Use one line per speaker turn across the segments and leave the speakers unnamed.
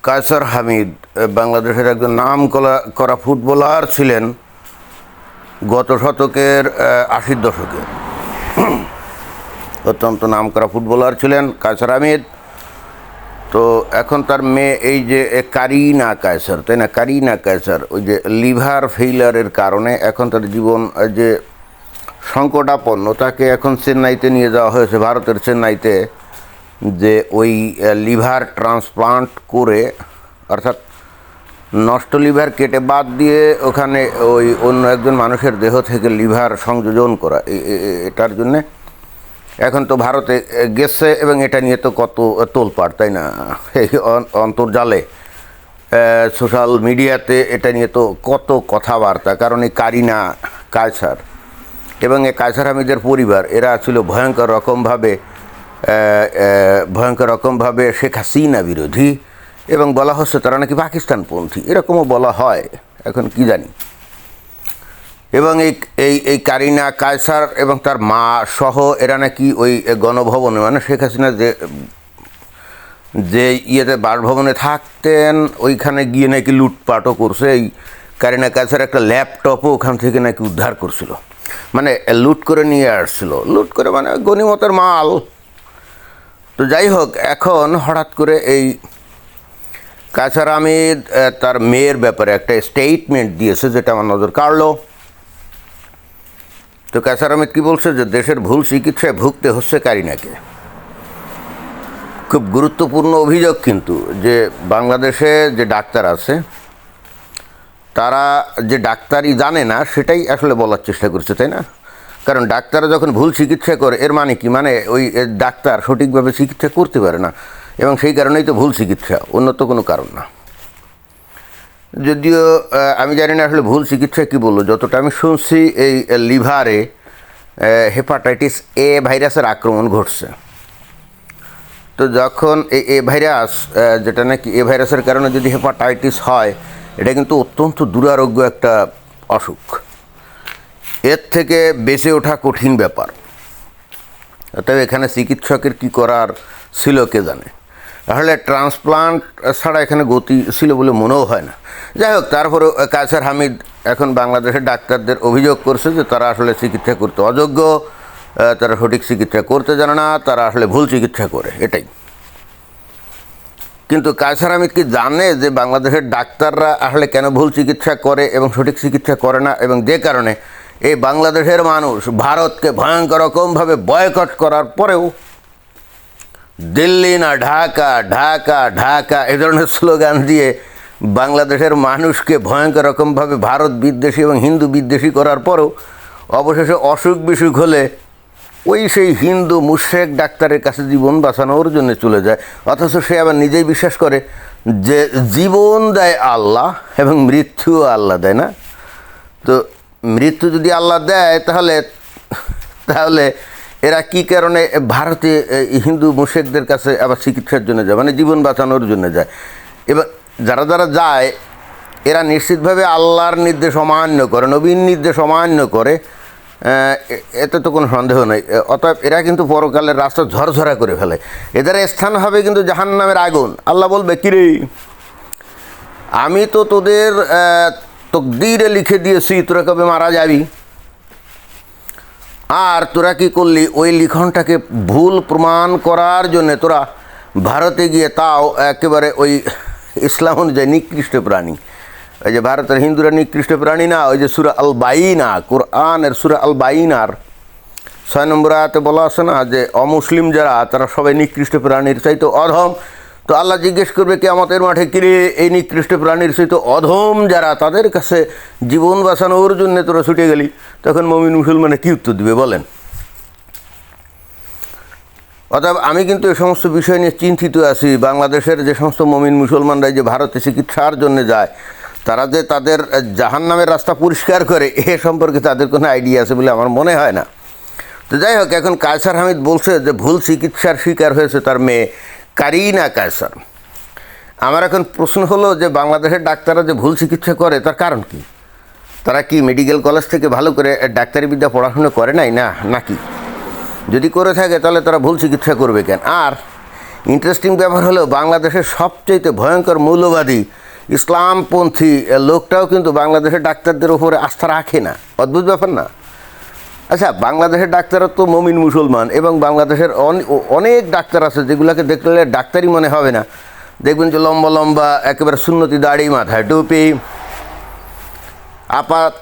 কায়সার হামিদ বাংলাদেশের একজন নাম করা ফুটবলার ছিলেন গত শতকের ৮০ দশকে। অত্যন্ত নাম করা ফুটবলার ছিলেন কায়সার হামিদ। তো এখন তার মেয়ে এই যে কারিনা কায়সার, তাই না, কারিনা কায়সার, ওই যে লিভার ফেইলারের কারণে এখন তার জীবন যে সংকটাপন্ন, তাকে এখন চেন্নাইতে নিয়ে যাওয়া হয়েছে, ভারতের চেন্নাইতে, যে ওই লিভার ট্রান্সপ্লান্ট করে, অর্থাৎ নষ্ট লিভার কেটে বাদ দিয়ে ওখানে ওই অন্য একজন মানুষের দেহ থেকে লিভার সংযোজন করা, এটার জন্যে এখন তো ভারতে গেছে এবং এটা নিয়ে তো কত তোলপাড়, তাই না, এই অন্তর্জালে সোশ্যাল মিডিয়াতে এটা নিয়ে তো কত কথাবার্তা। কারণ এই কারিনা কায়সার এবং এই কায়সার হামিদের পরিবার এরা ছিল ভয়ঙ্কর রকমভাবে শেখ হাসিনা বিরোধী, এবং বলা হচ্ছে তারা নাকি পাকিস্তানপন্থী, এরকমও বলা হয়, এখন কি জানি। এবং এই কারিনা কায়সার এবং তার মা সহ এরা নাকি ওই গণভবনে, মানে শেখ হাসিনা যে ইয়েতে বাসভবনে থাকতেন, ওইখানে গিয়ে নাকি লুটপাটও করছে। এই কারিনা কায়সার একটা ল্যাপটপও ওখান থেকে নাকি উদ্ধার করছিল, মানে লুট করে নিয়ে আসছিল, লুট করে মানে গনিমতের মাল। তো যাই হোক, এখন হঠাৎ করে এই কায়সার হামিদ তার মেয়ের ব্যাপারে একটা স্টেটমেন্ট দিয়েছে, যেটা আমার নজর কাড়লো। তো কায়সার হামিদ কী বলছে, যে দেশের ভুল চিকিৎসায় ভুগতে হচ্ছে কারিনাকে। খুব গুরুত্বপূর্ণ অভিযোগ কিন্তু, যে বাংলাদেশে যে ডাক্তার আছে তারা যে ডাক্তারই জানে না সেটাই আসলে বলার চেষ্টা করছে, তাই না? কারণ ডাক্তাররা যখন ভুল চিকিৎসা করে, এর মানে কি, মানে ওই ডাক্তার সঠিকভাবে চিকিৎসা করতে পারে না, এবং সেই কারণেই তো ভুল চিকিৎসা, অন্য তো কোনো কারণ না। যদিও আমি জানি না আসলে ভুল চিকিৎসা কী বললো, যতটা আমি শুনছি এই লিভারে হেপাটাইটিস এ ভাইরাসের আক্রমণ ঘটছে। তো যখন এ ভাইরাস, যেটা নাকি এ ভাইরাসের কারণে যদি হেপাটাইটিস হয়, এটা কিন্তু অত্যন্ত দুরারোগ্য একটা অসুখ, এর থেকে বেঁচে ওঠা কঠিন ব্যাপার। তবে এখানে চিকিৎসকের কি করার ছিল কে জানে। তাহলে ট্রান্সপ্লান্ট ছাড়া এখানে গতি ছিল বলে মনেও হয় না। যাই হোক, তারপরে কায়সার হামিদ এখন বাংলাদেশের ডাক্তারদের অভিযোগ করছে যে তারা আসলে চিকিৎসা করতে অযোগ্য, তারা সঠিক চিকিৎসা করতে জানে না, তারা আসলে ভুল চিকিৎসা করে, এটাই। কিন্তু কায়সার হামিদ কি জানে যে বাংলাদেশের ডাক্তাররা আসলে কেন ভুল চিকিৎসা করে এবং সঠিক চিকিৎসা করে না, এবং যে কারণে এই বাংলাদেশের মানুষ ভারতকে ভয়ঙ্কর রকমভাবে বয়কট করার পরেও দিল্লি না ঢাকা, ঢাকা ঢাকা এই ধরনের স্লোগান দিয়ে বাংলাদেশের মানুষকে ভয়ঙ্কর রকমভাবে ভারত বিদ্বেষী এবং হিন্দু বিদ্বেষী করার পরেও অবশেষে অসুখ বিসুখ হলে ওই সেই হিন্দু মুশরিক ডাক্তারের কাছে জীবন বাঁচানোর জন্য চলে যায়। অথচ সে আবার নিজেই বিশ্বাস করে যে জীবন দেয় আল্লাহ এবং মৃত্যুও আল্লাহ দেয়, না? তো মৃত্যু যদি আল্লাহ দেয়, তাহলে এরা কি কারণে ভারতে হিন্দু মুশরিকদের কাছে আবার চিকিৎসার জন্য যায়, মানে জীবন বাঁচানোর জন্য যায়? এবার যারা যায় এরা নিশ্চিতভাবে আল্লাহর নির্দেশ অমান্য করে, নবীর নির্দেশ অমান্য করে, এতে তো কোনো সন্দেহ নেই। অতএব এরা কিন্তু পরকালের রাস্তা ঝরঝরা করে ফেলে, এদের স্থান হবে কিন্তু জাহান্নামের আগুন। আল্লাহ বলবে, কিরে, আমি তো তোদের তকদীরে লিখে দিয়েছি তোরা কবে মারা যাবি, আর তোরা কি করলি, ওই লিখনটাকে ভুল প্রমাণ করার জন্য তোরা ভারতে গিয়ে, তাও একেবারে ওই ইসলাম অনুযায়ী নিকৃষ্ট প্রাণী, ওই যে ভারতের হিন্দুরা নিকৃষ্ট প্রাণী না, ওই যে সূরা আল বাইনা, কোরআনের সূরা আল বাইনার 6 নম্বর আয়াতে বলা আছে না, যে অমুসলিম যারা তারা সবাই নিকৃষ্ট প্রাণীর চাইতে অধম। তো আল্লাহ জিজ্ঞেস করবে কিয়ামতের মাঠে, কিরে এই নিকৃষ্ট প্রাণীর চাইতে অধম যারা, তাদের কাছে জীবন বাঁচানোর জন্য তোরা ছুটে গেলি, তখন মুমিন মুসলমানে কী উত্তর দিবে বলেন? অতএব আমি কিন্তু এই সমস্ত বিষয় নিয়ে চিন্তিত আছি। বাংলাদেশের যে সমস্ত মুমিন মুসলমানরা যে ভারতে চিকিৎসার জন্য যায়, তারা যে তাদের জাহান্নামের রাস্তা পরিষ্কার করে, এ সম্পর্কে তাদের কোনো আইডিয়া আছে বলে আমার মনে হয় না। তো যাই হোক, এখন কায়সার হামিদ বলছে যে ভুল চিকিৎসার শিকার হয়েছে তার মেয়ে কারিনা কায়সার। আমার এখন প্রশ্ন হলো যে বাংলাদেশের ডাক্তাররা যে ভুল চিকিৎসা করে তার কারণ কি? তারা কি মেডিকেল কলেজ থেকে ভালো করে ডাক্তারি বিদ্যা পড়াশোনা করে নাই, নাকি? যদি করে থাকে তাহলে তারা ভুল চিকিৎসা করবে কেন? আর ইন্টারেস্টিং ব্যাপার হলো বাংলাদেশের সবচেয়ে ভয়ঙ্কর মৌলবাদী ইসলামপন্থী লোকটাও কিন্তু বাংলাদেশের ডাক্তারদের উপরে আস্থা রাখে না। অদ্ভুত ব্যাপার না? আচ্ছা, বাংলাদেশের ডাক্তাররা তো মমিন মুসলমান, এবং বাংলাদেশের অনেক ডাক্তার আছে যেগুলোকে দেখলে ডাক্তারই মনে হবে না। দেখবেন যে লম্বা লম্বা একেবারে সুন্নতি দাড়ি, মাথায় টুপি, আপাত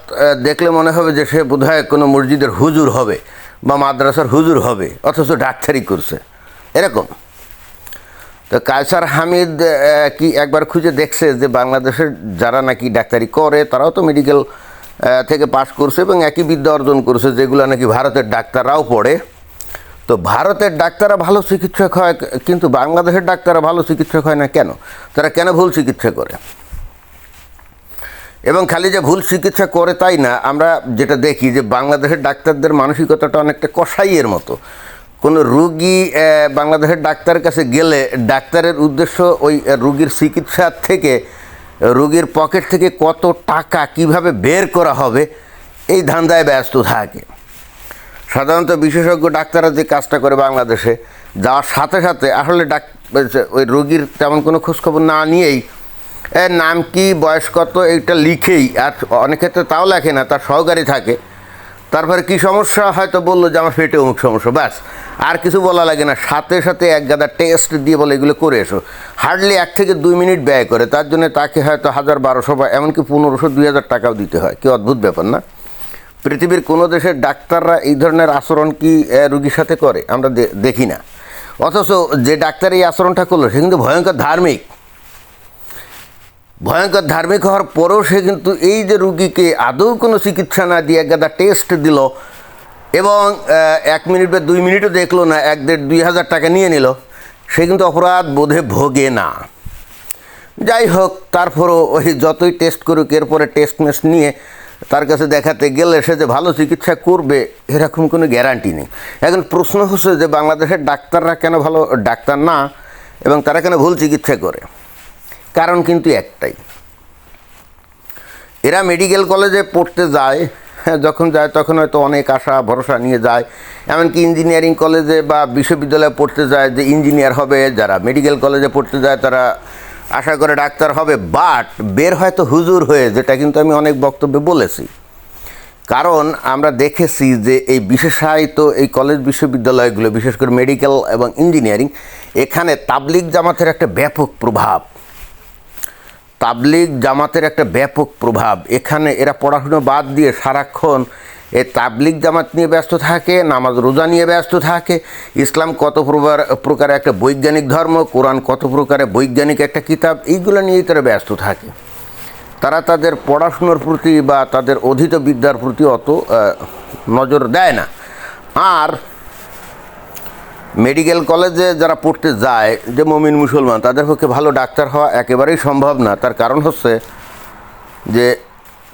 দেখলে মনে হবে যে সে বোধহয় কোনো মসজিদের হুজুর হবে বা মাদ্রাসার হুজুর হবে, অথচ ডাক্তারি করছে, এরকম। তো কায়সার হামিদ কি একবার খুঁজে দেখছে যে বাংলাদেশের যারা নাকি ডাক্তারি করে তারাও তো মেডিকেল থেকে পাশ করছে এবং একই বিদ্যা অর্জন করছে যেগুলো নাকি ভারতের ডাক্তাররাও পড়ে। তো ভারতের ডাক্তাররা ভালো চিকিৎসক হয়, কিন্তু বাংলাদেশের ডাক্তাররা ভালো চিকিৎসক হয় না কেন? তারা কেন ভুল চিকিৎসা করে? এবং খালি যে ভুল চিকিৎসা করে তাই না, আমরা যেটা দেখি যে বাংলাদেশের ডাক্তারদের মানসিকতাটা অনেকটা কসাইয়ের মতো। কোনো রুগী বাংলাদেশের ডাক্তারের কাছে গেলে ডাক্তারের উদ্দেশ্য ওই রুগীর চিকিৎসার থেকে রুগীর পকেট থেকে কত টাকা কিভাবে বের করা হবে এই ধান্দায় ব্যস্ত থাকে। সাধারণত বিশেষজ্ঞ ডাক্তাররা যে কাজটা করে বাংলাদেশে যাওয়ার সাথে সাথে আসলে ওই রোগীর তেমন কোনো খোঁজখবর না নিয়েই এর নাম কি, বয়স কত, এইটা লিখেই, আর অনেক ক্ষেত্রে তাও লেখে না, তার সহকারী থাকে, তারপরে কি সমস্যা হয়তো বললো যে আমার পেটে অমুক সমস্যা, ব্যাস, আর কিছু বলা লাগে না। সাথে সাথে এক গাদা টেস্ট দিয়ে বলে এগুলো করে এসো। হার্ডলি 1 থেকে 2 মিনিট ব্যয় করে, তার জন্য তাকে হয়তো 1000-1200 বা এমনকি 1500-2000 টাকাও দিতে হয়। কি অদ্ভুত ব্যাপার না? পৃথিবীর কোনো দেশের ডাক্তাররা এই ধরনের আচরণ কি রুগীর সাথে করে? আমরা দেখি না। অথচ যে ডাক্তার এই আচরণটা করলো সে কিন্তু ভয়ঙ্কর ধার্মিক। ভয়ঙ্কর ধার্মিক হওয়ার পরেও সে কিন্তু এই যে রুগীকে আদৌ কোনো চিকিৎসা না দিয়ে একগাদা টেস্ট দিল এবং 1 মিনিট বা 2 মিনিটও দেখলো না, 1-1.5-2 টাকা নিয়ে নিল, সে কিন্তু অপরাধ বোধে ভোগে না। যাই হোক, তারপরও ওই যতই টেস্ট করুক, এরপরে টেস্ট মেস্ট নিয়ে তার কাছে দেখাতে গেলে সে যে ভালো চিকিৎসা করবে এরকম কোনো গ্যারান্টি নেই। এখন প্রশ্ন হচ্ছে যে বাংলাদেশের ডাক্তাররা কেন ভালো ডাক্তার না এবং তারা কেন ভুল চিকিৎসা করে? কারণ কিন্তু একটাই, এরা মেডিকেল কলেজে পড়তে যায়, যখন যায় তখন হয়তো অনেক আশা ভরসা নিয়ে যায়, এমনকি ইঞ্জিনিয়ারিং কলেজে বা বিশ্ববিদ্যালয়ে পড়তে যায় যে ইঞ্জিনিয়ার হবে, যারা মেডিকেল কলেজে পড়তে যায় তারা আশা করে ডাক্তার হবে, বাট বের হয়তো হুজুর হয়ে, যেটা কিন্তু আমি অনেক বক্তব্যে বলেছি। কারণ আমরা দেখেছি যে এই বিশেষায়িত এই কলেজ বিশ্ববিদ্যালয়গুলো, বিশেষ করে মেডিকেল এবং ইঞ্জিনিয়ারিং, এখানে তাবলিগ জামাতের একটা ব্যাপক প্রভাব। তাবলিগ জামাতের একটা ব্যাপক প্রভাব। এখানে এরা পড়াশুনো বাদ দিয়ে সারাক্ষণ এই তাবলিগ জামাত নিয়ে ব্যস্ত থাকে, নামাজ রোজা নিয়ে ব্যস্ত থাকে, ইসলাম কত প্রকারে একটা বৈজ্ঞানিক ধর্ম, কোরআন কত প্রকারে বৈজ্ঞানিক একটা কিতাব, এইগুলো নিয়েই তারা ব্যস্ত থাকে। তারা তাদের পড়াশুনোর প্রতি বা তাদের অধীত বিদ্যার প্রতি অত নজর দেয় না। আর মেডিকেল কলেজে যারা পড়তে যায় যে মমিন মুসলমান, তাদের পক্ষে ভালো ডাক্তার হওয়া একেবারেই সম্ভব না। তার কারণ হচ্ছে যে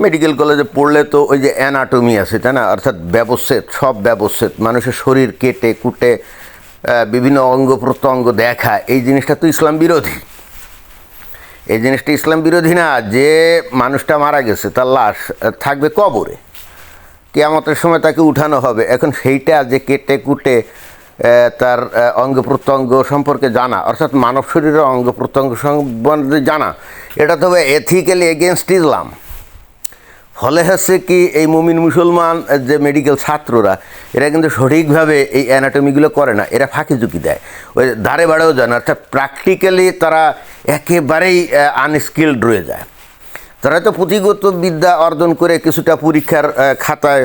মেডিকেল কলেজে পড়লে তো ওই যে অ্যানাটমি আছে, তাই না, অর্থাৎ ব্যবচ্ছেদ, সব ব্যবচ্ছেদ, মানুষের শরীর কেটে কুটে বিভিন্ন অঙ্গ প্রত্যঙ্গ দেখা, এই জিনিসটা তো ইসলাম বিরোধী। এই জিনিসটা ইসলাম বিরোধী না। যে মানুষটা মারা গেছে তার লাশ থাকবে কবরে, কিয়ামতের সময় তাকে উঠানো হবে। এখন সেইটা যে কেটে কুটে তার অঙ্গ প্রত্যঙ্গ সম্পর্কে জানা, অর্থাৎ মানব শরীরের অঙ্গ প্রত্যঙ্গ সম্বন্ধে জানা, এটা তো এথিক্যালি এগেনস্ট ইসলাম। ফলে হচ্ছে কি, এই মুমিন মুসলমান যে মেডিকেল ছাত্ররা, এরা কিন্তু সঠিকভাবে এই অ্যানাটমিগুলো করে না, এরা ফাঁকি ঝুঁকি দেয়, ওই ধারে বাড়েও যায় না, অর্থাৎ প্র্যাকটিক্যালি তারা একেবারেই আনস্কিল্ড রয়ে যায়। তারা তো পুঁথিগত বিদ্যা অর্জন করে কিছুটা পরীক্ষার খাতায়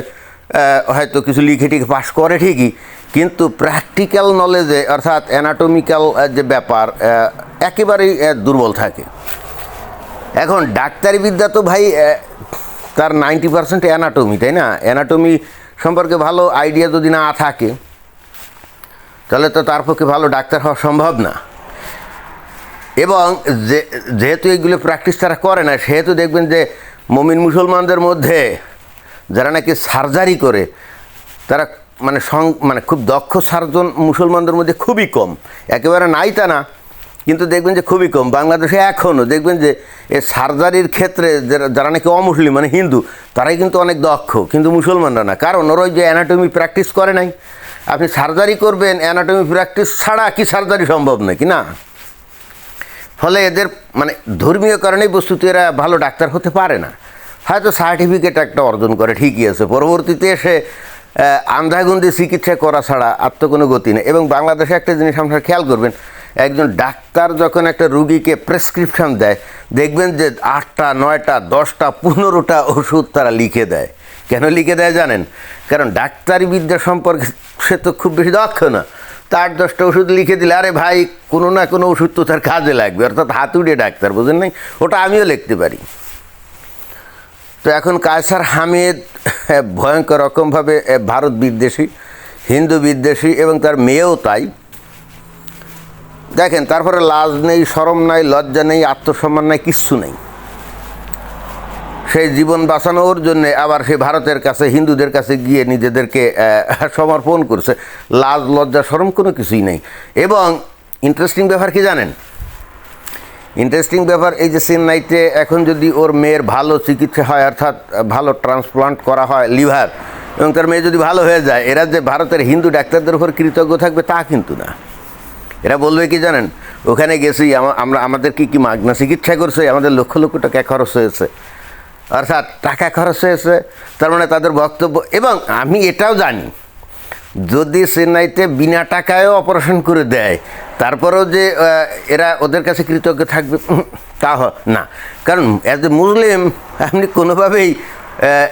হয়তো কিছু লিখে টিখে পাশ করে ঠিকই, কিন্তু প্র্যাকটিক্যাল নলেজে অর্থাৎ অ্যানাটমিক্যাল যে ব্যাপার একেবারেই দুর্বল থাকে। এখন ডাক্তারি বিদ্যা তো ভাই তার 90% অ্যানাটমি, তাই না? অ্যানাটমি সম্পর্কে ভালো আইডিয়া যদি না থাকে তাহলে তো তার পক্ষে ভালো ডাক্তার হওয়া সম্ভব না। এবং যেহেতু এইগুলো প্র্যাকটিস তারা করে না, সেহেতু দেখবেন যে মুমিন মুসলমানদের মধ্যে যারা নাকি সার্জারি করে তারা মানে খুব দক্ষ সার্জন মুসলমানদের মধ্যে খুবই কম, একেবারে নাই তা না, কিন্তু দেখবেন যে খুবই কম। বাংলাদেশে এখনও দেখবেন যে এই সার্জারির ক্ষেত্রে যারা নাকি অমুসলিম হিন্দু, তারাই কিন্তু অনেক দক্ষ, কিন্তু মুসলমানরা না। কারণ ওরা ওই যে অ্যানাটমি প্র্যাকটিস করে নাই। আপনি সার্জারি করবেন অ্যানাটমি প্র্যাকটিস ছাড়া, কি সার্জারি সম্ভব নাকি না? ফলে এদের মানে ধর্মীয় কারণেই বস্তুত এরা ভালো ডাক্তার হতে পারে না। হয়তো সার্টিফিকেট একটা অর্জন করে ঠিকই আছে, পরবর্তীতে এসে আন্ধাগুন্দি চিকিৎসা করা ছাড়া আর তো কোনো গতি নেই। এবং বাংলাদেশে একটা জিনিস আপনারা খেয়াল করবেন, একজন ডাক্তার যখন একটা রুগীকে প্রেসক্রিপশন দেয়, দেখবেন যে 8টা 9টা 10টা 15টা ওষুধ তারা লিখে দেয়। কেন লিখে দেয় জানেন? কারণ ডাক্তারি বিদ্যা সম্পর্কে সে তো খুব বেশি দক্ষ না। তার 10টা ওষুধ লিখে দিলে আরে ভাই কোনো না কোনো ওষুধ তো তার কাজে লাগবে, অর্থাৎ হাতুড়ে ডাক্তার, বুঝেন নাই? ওটা আমিও লিখতে পারি। তো এখন কায়সার হামিদ ভয়ঙ্কর রকমভাবে ভারত বিদ্বেষী, হিন্দু বিদ্বেষী, এবং তার মেয়েও তাই। দেখেন, তারপরে লাজ নেই, শরম নাই, লজ্জা নেই, আত্মসম্মান নাই, কিচ্ছু নেই। সেই জীবন বাঁচানোর জন্যে আবার সে ভারতের কাছে, হিন্দুদের কাছে গিয়ে নিজেদেরকে সমর্পণ করছে। লাজ লজ্জা শরম কোনো কিছুই নেই। এবং ইন্টারেস্টিং ব্যাপার কি জানেন? ইন্টারেস্টিং ব্যাপার এই যে চেন্নাইতে এখন যদি ওর মেয়ের ভালো চিকিৎসা হয়, অর্থাৎ ভালো ট্রান্সপ্লান্ট করা হয় লিভার, এবং তার মেয়ে যদি ভালো হয়ে যায়, এরা যে ভারতের হিন্দু ডাক্তারদের উপর কৃতজ্ঞ থাকবে তা কিন্তু না। এরা বলবে কি জানেন? ওখানে গেছি আমরা, আমাদের কি মাগনা চিকিৎসা করছে, আমাদের লক্ষ লক্ষ টাকা খরচ হয়েছে, অর্থাৎ টাকা খরচ হয়েছে। তার মানে তাদের বক্তব্য। এবং আমি এটাও জানি, যদি চেন্নাইতে বিনা টাকায়ও অপারেশন করে দেয়, তারপরেও যে এরা ওদের কাছে কৃতজ্ঞ থাকবে তা না। কারণ অ্যাজ এ মুসলিম আপনি কোনোভাবেই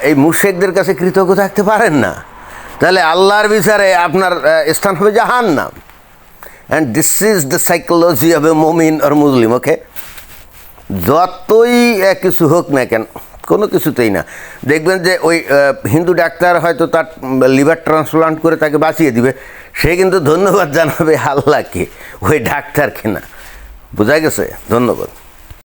এই মুশরিকদের কাছে কৃতজ্ঞ থাকতে পারেন না। তাহলে আল্লাহর বিচারে আপনার স্থান হবে জাহান্নাম। And this is the psychology of a মুমিন অর মুসলিম। ওকে, যতই কিছু হোক না কেন, কোনো কিছুতেই না। দেখবেন যে ওই হিন্দু ডাক্তার হয়তো তার লিভার ট্রান্সপ্লান্ট করে তাকে বাঁচিয়ে দিবে, সে কিন্তু ধন্যবাদ জানাবে আল্লাহকে, ওই ডাক্তারকে না। বোঝা গেছে? ধন্যবাদ।